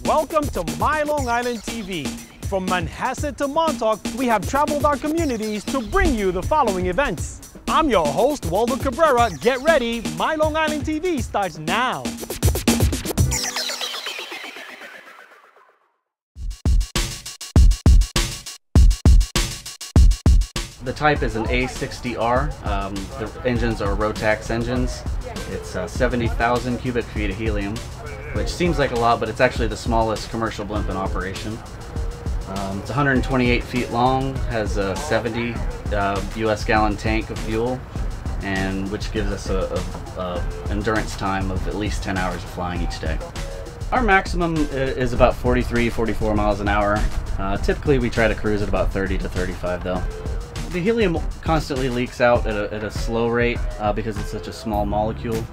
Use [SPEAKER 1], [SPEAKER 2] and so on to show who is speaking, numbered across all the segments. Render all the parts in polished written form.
[SPEAKER 1] Welcome to My Long Island TV. From Manhasset to Montauk, we have traveled our communities to bring you the following events. I'm your host, Waldo Cabrera. Get ready, My Long Island TV starts now.
[SPEAKER 2] The type is an A60R. The engines are Rotax engines. It's 70,000 cubic feet of helium, which seems like a lot, but it's actually the smallest commercial blimp in operation. It's 128 feet long, has a 70 US gallon tank of fuel, and which gives us a endurance time of at least 10 hours of flying each day. Our maximum is about 43, 44 miles an hour. Typically we try to cruise at about 30 to 35 though. The helium constantly leaks out at a slow rate because it's such a small molecule.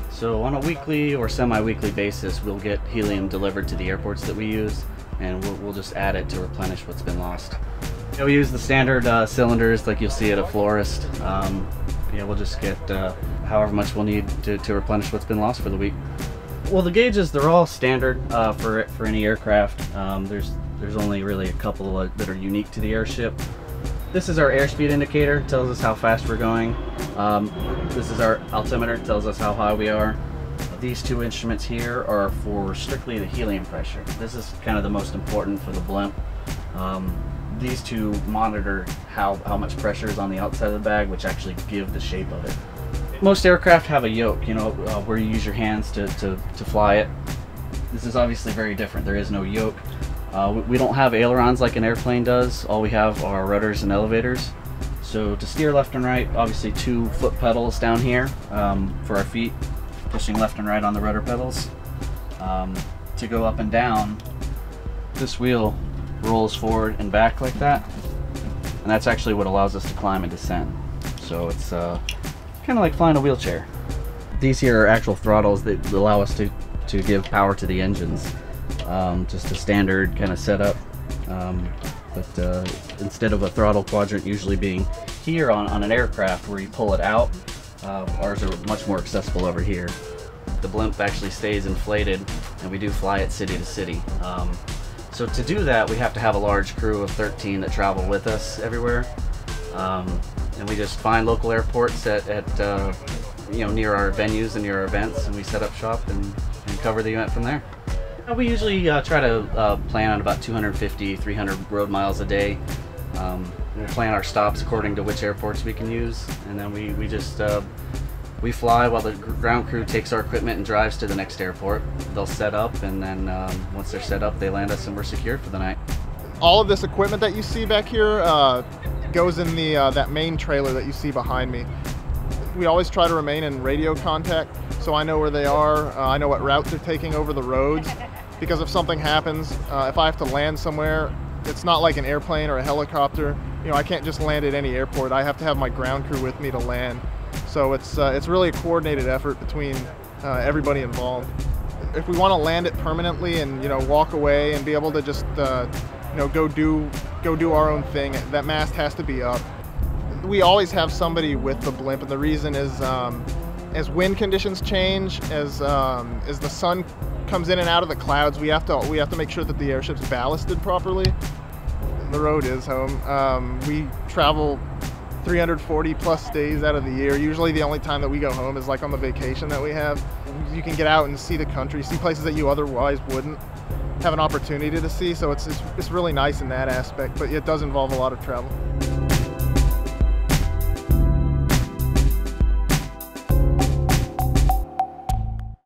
[SPEAKER 2] So on a weekly or semi-weekly basis, we'll get helium delivered to the airports that we use, and we'll just add it to replenish what's been lost. We use the standard cylinders like you'll see at a florist. We'll just get however much we'll need to replenish what's been lost for the week. Well, the gauges, they're all standard for any aircraft. There's only really a couple that are unique to the airship. This is our airspeed indicator, tells us how fast we're going. This is our altimeter, tells us how high we are. These two instruments here are for strictly the helium pressure. This is kind of the most important for the blimp. These two monitor how much pressure is on the outside of the bag, which actually give the shape of it. Most aircraft have a yoke, where you use your hands to fly it. This is obviously very different. There is no yoke. We don't have ailerons like an airplane does. All we have are rudders and elevators. So to steer left and right, obviously 2 foot pedals down here for our feet, pushing left and right on the rudder pedals. To go up and down, this wheel rolls forward and back like that, and that's actually what allows us to climb and descend. So it's kind of like flying a wheelchair. These here are actual throttles that allow us to give power to the engines. Just a standard kind of setup, but instead of a throttle quadrant usually being here on an aircraft where you pull it out, ours are much more accessible over here. The blimp actually stays inflated, and we do fly it city to city. So to do that, we have to have a large crew of 13 that travel with us everywhere, and we just find local airports at near our venues and near our events, and we set up shop and cover the event from there. We usually try to plan on about 250, 300 road miles a day. We'll plan our stops according to which airports we can use, and then we fly while the ground crew takes our equipment and drives to the next airport. They'll set up, and then once they're set up, they land us and we're secured for the night.
[SPEAKER 3] All of this equipment that you see back here goes in that main trailer that you see behind me. We always try to remain in radio contact, so I know where they are. I know what routes they're taking over the roads, because if something happens, if I have to land somewhere, it's not like an airplane or a helicopter. I can't just land at any airport. I have to have my ground crew with me to land. So it's really a coordinated effort between everybody involved. If we want to land it permanently and walk away and be able to just go do our own thing, that mast has to be up. We always have somebody with the blimp, and the reason is as wind conditions change, as the sun comes in and out of the clouds, we have to make sure that the airship's ballasted properly. The road is home. We travel 340 plus days out of the year. Usually the only time that we go home is like on the vacation that we have. You can get out and see the country, see places that you otherwise wouldn't have an opportunity to see. So it's really nice in that aspect, but it does involve a lot of travel.